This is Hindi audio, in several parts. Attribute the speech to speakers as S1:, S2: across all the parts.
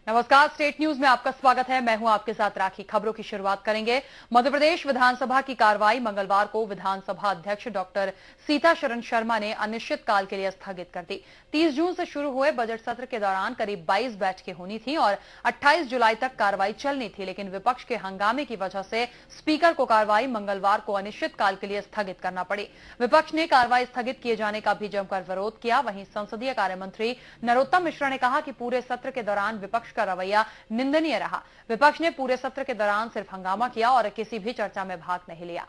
S1: नमस्कार, स्टेट न्यूज में आपका स्वागत है। मैं हूं आपके साथ राखी। खबरों की शुरुआत करेंगे। मध्य प्रदेश विधानसभा की कार्रवाई मंगलवार को विधानसभा अध्यक्ष डॉक्टर सीताशरण शर्मा ने अनिश्चितकाल के लिए स्थगित कर दी। 30 जून से शुरू हुए बजट सत्र के दौरान करीब 22 बैठकें होनी थी और 28 जुलाई तक कार्रवाई चलनी थी, लेकिन विपक्ष के हंगामे की वजह से स्पीकर को कार्रवाई मंगलवार को अनिश्चितकाल के लिए स्थगित करना पड़ी। विपक्ष ने कार्रवाई स्थगित किए जाने का भी जमकर विरोध किया। वहीं संसदीय कार्य मंत्री नरोत्तम मिश्रा ने कहा कि पूरे सत्र के दौरान विपक्ष का रवैया निंदनीय रहा। विपक्ष ने पूरे सत्र के दौरान सिर्फ हंगामा किया और किसी भी चर्चा में भाग नहीं लिया।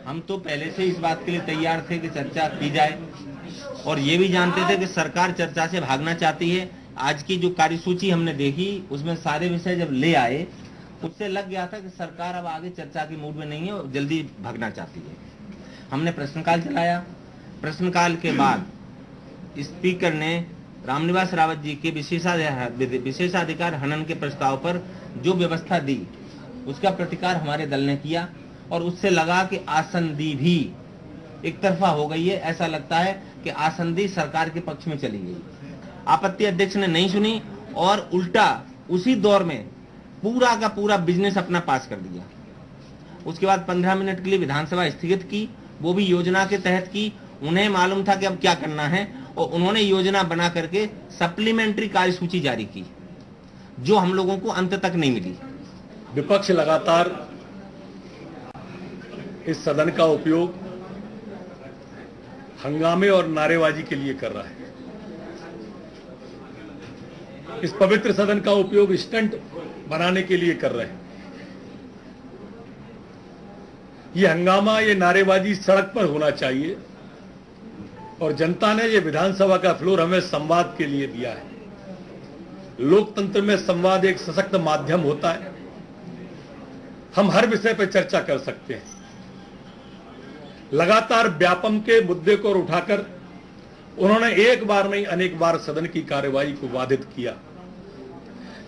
S2: हम तो पहले से इस बात के लिए तैयार थे कि चर्चा की जाए और ये भी जानते थे कि सरकार चर्चा से भागना चाहती है। आज की जो कार्यसूची हमने देखी उसमें सारे विषय जब ले आए उससे लग गया था कि सरकार अब आगे चर्चा की मूड में नहीं है और जल्दी भागना चाहती है। हमने प्रश्नकाल चलाया। प्रश्नकाल के बाद स्पीकर ने रामनिवास रावत जी के विशेषाधिकार हनन के प्रस्ताव पर जो व्यवस्था दी उसका प्रतिकार हमारे दल ने किया और उससे लगा कि आसंदी भी एक तरफा हो गई है। ऐसा लगता है कि आसंदी सरकार के पक्ष में चली गई। आपत्ति अध्यक्ष ने नहीं सुनी और उल्टा उसी दौर में पूरा का पूरा बिजनेस अपना पास कर दिया। उसके बाद 15 मिनट के लिए विधानसभा स्थगित की, वो भी योजना के तहत की। उन्हें मालूम था कि अब क्या करना है और उन्होंने योजना बना करके सप्लीमेंट्री कार्यसूची जारी की जो हम लोगों को अंत तक नहीं मिली।
S3: विपक्ष लगातार इस सदन का उपयोग हंगामे और नारेबाजी के लिए कर रहा है। इस पवित्र सदन का उपयोग स्टंट बनाने के लिए कर रहे हैं। ये हंगामा, ये नारेबाजी सड़क पर होना चाहिए और जनता ने ये विधानसभा का फ्लोर हमें संवाद के लिए दिया है। लोकतंत्र में संवाद एक सशक्त माध्यम होता है। हम हर विषय पर चर्चा कर सकते हैं। लगातार व्यापम के मुद्दे को उठाकर उन्होंने एक बार नहीं अनेक बार सदन की कार्यवाही को बाधित किया,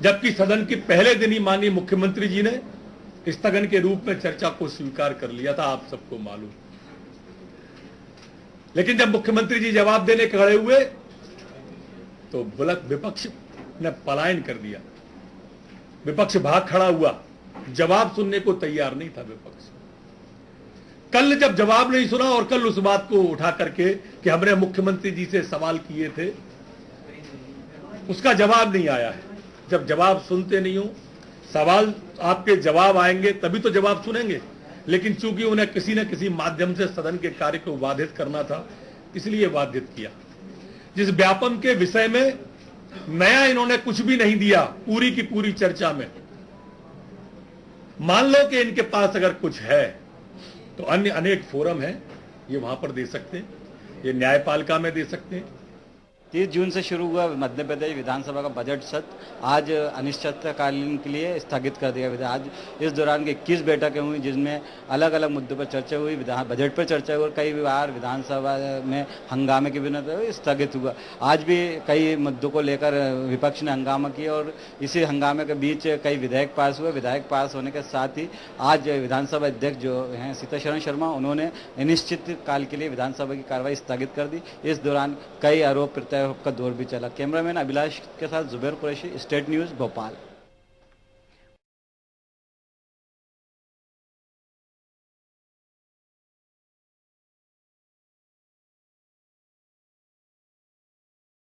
S3: जबकि सदन के पहले दिन ही माननीय मुख्यमंत्री जी ने स्थगन के रूप में चर्चा को स्वीकार कर लिया था, आप सबको मालूम। लेकिन जब मुख्यमंत्री जी जवाब देने खड़े हुए तो विपक्ष ने पलायन कर दिया। विपक्ष भाग खड़ा हुआ, जवाब सुनने को तैयार नहीं था विपक्ष। कल जब जवाब नहीं सुना और कल उस बात को उठा करके कि हमने मुख्यमंत्री जी से सवाल किए थे, उसका जवाब नहीं आया है। जब जवाब सुनते नहीं हो, सवाल आपके जवाब आएंगे तभी तो जवाब सुनेंगे। लेकिन चूंकि उन्हें किसी न किसी माध्यम से सदन के कार्य को बाधित करना था, इसलिए बाधित किया। जिस व्यापम के विषय में नया इन्होंने कुछ भी नहीं दिया पूरी की पूरी चर्चा में। मान लो कि इनके पास अगर कुछ है तो अन्य अनेक फोरम है, ये वहां पर दे सकते हैं, ये न्यायपालिका में दे सकते हैं।
S4: 30 जून से शुरू हुआ मध्य प्रदेश विधानसभा का बजट सत्र आज अनिश्चितकालीन के लिए स्थगित कर दिया गया। आज इस दौरान की 21 बैठकें हुई जिसमें अलग अलग मुद्दों पर चर्चा हुई। बजट पर चर्चा हुई और कई बार विधानसभा में हंगामे की बिना स्थगित हुआ। आज भी कई मुद्दों को लेकर विपक्ष ने हंगामा किया और इसी हंगामे के बीच कई विधेयक पास हुए। विधेयक पास होने के साथ ही आज विधानसभा अध्यक्ष जो हैं सीताशरण शर्मा, उन्होंने अनिश्चित काल के लिए विधानसभा की कार्रवाई स्थगित कर दी। इस दौरान कई आरोप का दौर भी चला। कैमरामैन अभिलाष के साथ जुबैर कुरैशी, स्टेट न्यूज, भोपाल।